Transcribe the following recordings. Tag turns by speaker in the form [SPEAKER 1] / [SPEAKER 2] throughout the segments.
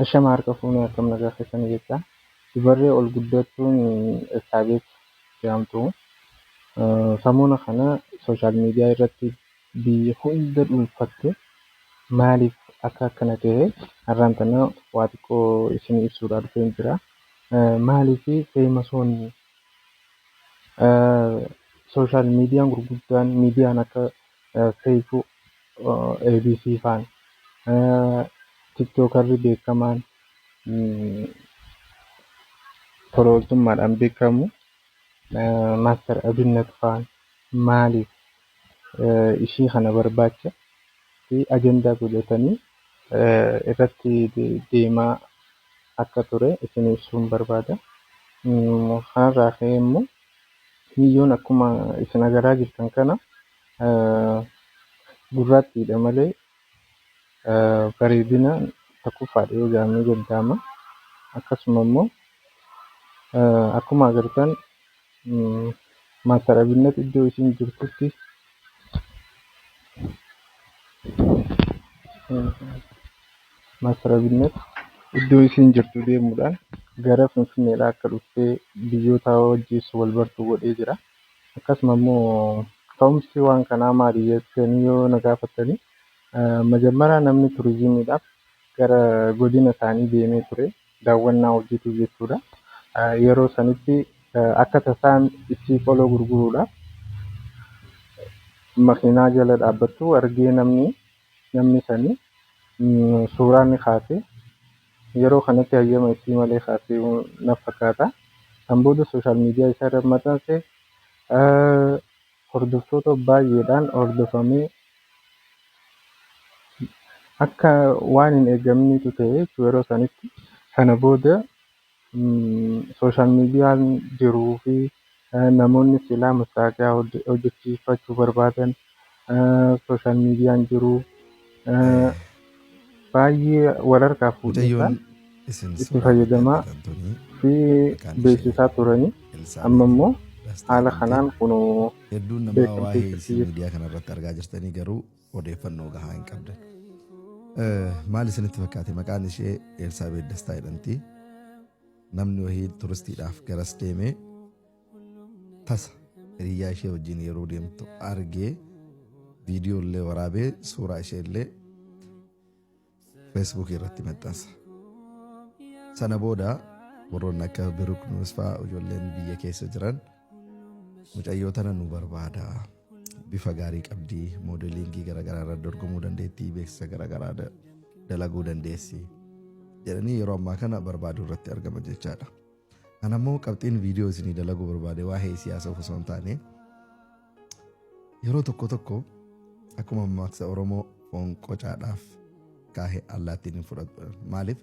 [SPEAKER 1] Ashama harka fuunee akkam nagaa keessan jechaa. Dubarri ol guddattuun Elsaabeet jedhamtu sammuna kana sooshaal miidiyaa irratti biyya hunda dhuunfatte maaliif akka akkana ta'e har'aan tana waa xiqqoo isin ibsuudhaaf dhufeen jira. Maaliif feemasoonni sooshaal miidiyaan gurguddaan miidiyaan akka feesbuuk, ABC faan, tiktookarri beekamaan tola ooltummaadhaan beekamu Maaster Abinnat faan maaliif ishii kana barbaacha fi ajandaa godhatanii irratti deemaa akka ture isin ibsuun barbaada. Kanarraa ka'ee immoo biyyoon akkuma isin agarraa jirtan kana gurraattiidha malee bareedina tokkoffaadha yoo jedhamee danda'ama. Akkasuma immoo akkuma agartan Maaster Abinnat iddoo isin jirtutti Maaster Abinnat iddoo isin jirtu deemuudhaan gara Finfinneedhaa akka dhuftee biyyoota wajjin wal bartu godhee jira. Akkasuma immoo ka'umsi waan kanaa maali jettanii yoo na gaafattanii majammaraa namni turizimiidhaaf gara godina isaanii deemee ture daawwannaa hojjetu jechuudha. Yeroo sanitti akka tasaan itti qoloo gurguruudhaaf makiinaa jala dhaabbattu argee namni sanii suuraa ni kaase. Yeroo kanatti hayyama isii malee kaasee na fakkaata. Kan booda sooshaal miidiyaa isaa irra maxxanse hordoftoota baay'eedhaan hordofamee akka waan hin eegamnetu ta'e yeroo sanitti kana booda sooshaal miidiyaan jiruu fi namoonni silaa mastaaqiyaa hojjechiifachuu barbaadan sooshaal miidiyaan jiruu baay'ee wal harkaa fuudhuudhaan itti fayyadamaa fi beeksisaa turanii amma immoo haala kanaan kunoo
[SPEAKER 2] hedduun namaa waa'ee miidiyaa kanarratti argaa jirtanii garuu odeeffannoo gahaa hin qabdan. Maal isinitti fakkaate maqaan ishee Elsaabeet Dastaa jedhamti. Namni wahii turistiidhaaf garas deemee tasa hiriyaa ishee wajjin yeroo deemtu argee viidiyoo illee waraabee suuraa ishee illee feesbuuk irratti maxxansa. Sana booda warroonni akka Biruuk Nuusfaa ijoolleen biyya keessa jiran mucayyoo tana nu barbaada. Bifa gaarii qabdi, moodeliingii garaagaraa irra dorgomuu dandeetti, beeksisa garaagaraa dalaguu dandeessi jedhanii yeroo ammaa kana barbaaduu irratti argama jechaadha. Ana immoo qabxiin viidiyoo isinii dalaguu barbaade waa'ee siyaasa osoo hin taane yeroo tokko tokko akkuma mammaaksa Oromoo foon qocaadhaaf kaahee allaattiin hin fudhatu. Maaliif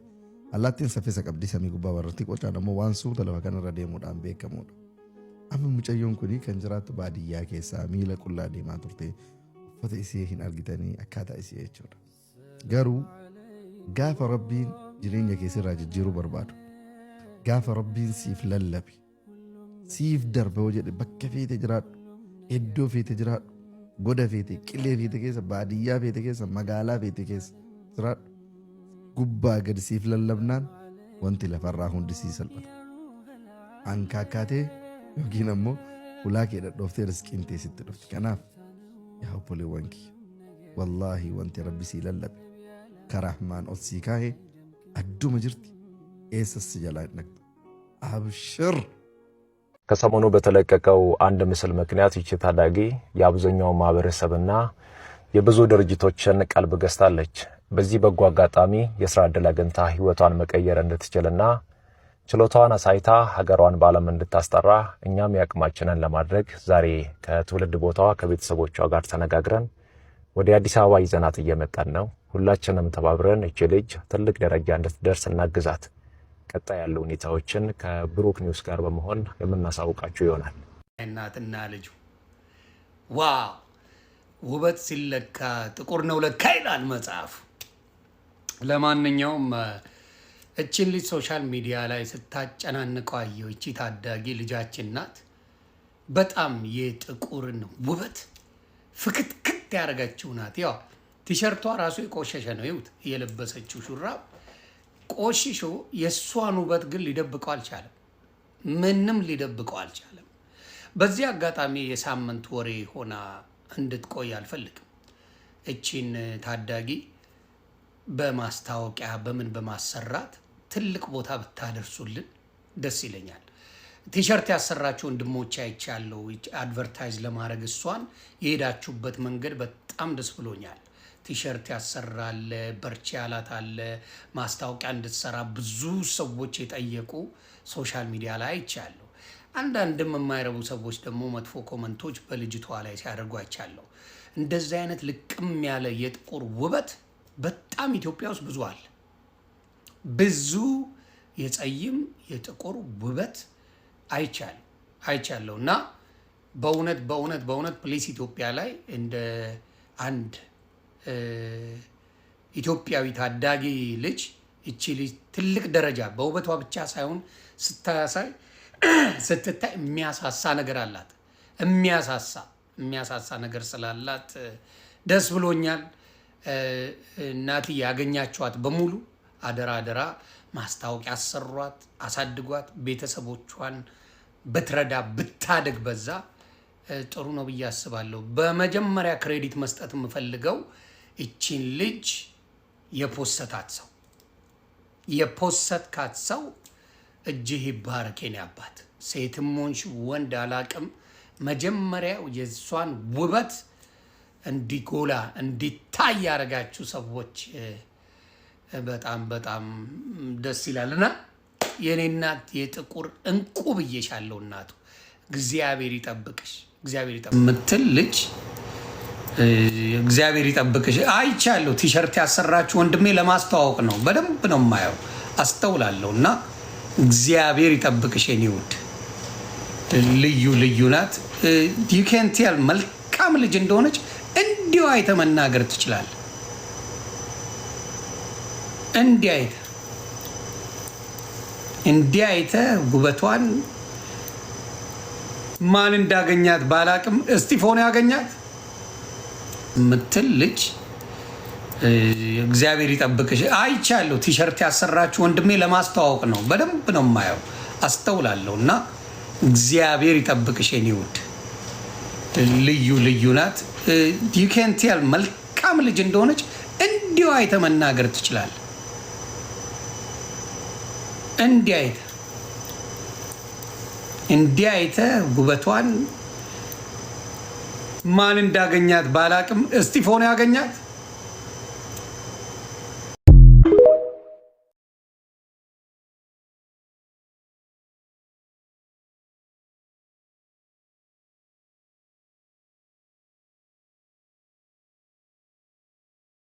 [SPEAKER 2] allaattiin saffisa qabdi samii gubbaa warratti qocaan ammoo waan suuta lafa kanarra deemuudhaan beekamudha. Amma mucayyoon kuni kan jiraattu baadiyyaa keessaa miila qullaa deemaa turte uffata isee hin argitanii akkaataa isee jechuudha. Garuu gaafa rabbiin jireenya keessirraa jijjiiruu barbaadu gaafa rabbiin siif lallabe siif darbe hoo jedhe bakka feete jiraadhu iddoo feete jiraadhu goda feete qilee feete keessa baadiyyaa feete keessa magaalaa feete keessa jiraadhu gubbaa gadi siif lallabnaan wanti lafarraa hundi sii salphata. Ankaakkaatee yookiin ammoo ulaa kee dhadhooftee riskiin teessitti dhufti. Kanaaf yaa obboleewwan kiyya wallaahi wanti rabbi sii lallabe karahmaan ol sii kaahee adduma jirti eessas jalaa hin dhaqxu. አብሽር
[SPEAKER 3] ከሰሞኑ በተለቀቀው አንድ ምስል ምክንያት ይቺ ታዳጊ የአብዛኛው ማህበረሰብና የብዙ ድርጅቶችን ቀልብ ገዝታለች። በዚህ በጎ አጋጣሚ የሥራ ዕድል አግኝታ ህይወቷን መቀየር እንድትችልና ችሎታዋን አሳይታ ሀገሯን ባለም እንድታስጠራ እኛም ያቅማችንን ለማድረግ ዛሬ ከትውልድ ቦታዋ ከቤተሰቦቿ ጋር ተነጋግረን ወደ አዲስ አበባ ይዘናት እየመጣን ነው። ሁላችንም ተባብረን እቺ ልጅ ትልቅ ደረጃ እንድትደርስ እናግዛት። ቀጣይ ያለው ሁኔታዎችን ከብሩክ ኒውስ ጋር በመሆን የምናሳውቃችሁ ይሆናል።
[SPEAKER 4] እናትና ልጁ ዋው ውበት ሲለካ ጥቁር ነው ለካ ይላል መጽሐፉ። ለማንኛውም እቺን ልጅ ሶሻል ሚዲያ ላይ ስታጨናንቀው አየሁ። እቺ ታዳጊ ልጃችን ናት። በጣም የጥቁርን ውበት ፍክትክት ያደረገችው ናት። ያው ቲሸርቷ ራሱ የቆሸሸ ነው። ይሁት የለበሰችው ሹራብ ቆሽሾ የእሷን ውበት ግን ሊደብቀው አልቻለም። ምንም ሊደብቀው አልቻለም። በዚህ አጋጣሚ የሳምንት ወሬ ሆና እንድትቆይ አልፈልግም። እቺን ታዳጊ በማስታወቂያ በምን በማሰራት ትልቅ ቦታ ብታደርሱልን ደስ ይለኛል። ቲሸርት ያሰራችሁ ወንድሞች አይቻለሁ። አድቨርታይዝ ለማድረግ እሷን የሄዳችሁበት መንገድ በጣም ደስ ብሎኛል። ቲሸርት ያሰራል፣ በርቺ ያላት አለ፣ ማስታወቂያ እንድትሰራ ብዙ ሰዎች የጠየቁ ሶሻል ሚዲያ ላይ አይቻለሁ። አንዳንድም የማይረቡ ሰዎች ደግሞ መጥፎ ኮመንቶች በልጅቷ ላይ ሲያደርጉ አይቻለሁ። እንደዚህ አይነት ልቅም ያለ የጥቁር ውበት በጣም ኢትዮጵያ ውስጥ ብዙ አለ። ብዙ የጸይም የጥቁር ውበት አይቻለሁ እና በእውነት ፕሌስ ኢትዮጵያ ላይ እንደ አንድ ኢትዮጵያዊ ታዳጊ ልጅ እቺ ልጅ ትልቅ ደረጃ በውበቷ ብቻ ሳይሆን ስትታይ የሚያሳሳ ነገር አላት። የሚያሳሳ ነገር ስላላት ደስ ብሎኛል። እናት ያገኛችኋት በሙሉ አደራ ማስታወቂያ አሰሯት፣ አሳድጓት። ቤተሰቦቿን ብትረዳ ብታደግ በዛ ጥሩ ነው ብዬ አስባለሁ። በመጀመሪያ ክሬዲት መስጠት የምፈልገው እቺን ልጅ የፖሰትካት ሰው እጅህ ይባረክ የኔ አባት። ሴትም ሆንሽ ወንድ አላቅም። መጀመሪያው የሷን ውበት እንዲጎላ እንዲታይ ያደረጋችሁ ሰዎች በጣም ደስ ይላልና የኔ እናት የጥቁር እንቁ ብዬሻለሁ። እናቱ እግዚአብሔር ይጠብቅሽ ምትል ልጅ እግዚአብሔር ይጠብቅሽ። አይቻለሁ ቲሸርት ያሰራችሁ ወንድሜ ለማስተዋወቅ ነው። በደንብ ነው የማየው፣ አስተውላለሁ። እና እግዚአብሔር ይጠብቅሽ የኔ ውድ። ልዩ ናት። ዩ ካን ቴል መልካም ልጅ እንደሆነች እንዲሁ አይተ መናገር ትችላለህ። እንዲህ አይተ ውበቷን ማን እንዳገኛት ባላቅም እስጢፎን ያገኛት ምትል ልጅ እግዚአብሔር ይጠብቅሽ። አይቻለሁ ቲሸርት ያሰራችሁ ወንድሜ ለማስተዋወቅ ነው። በደንብ ነው የማየው፣ አስተውላለሁ። እና እግዚአብሔር ይጠብቅሽ የኔ ውድ። ልዩ ናት። ዩ ካን ቴል መልካም ልጅ እንደሆነች እንዲሁ አይተ መናገር ትችላለህ። እንዲህ አይተ ውበቷን ማን እንዳገኛት ባላቅም እስጢፎን ያገኛት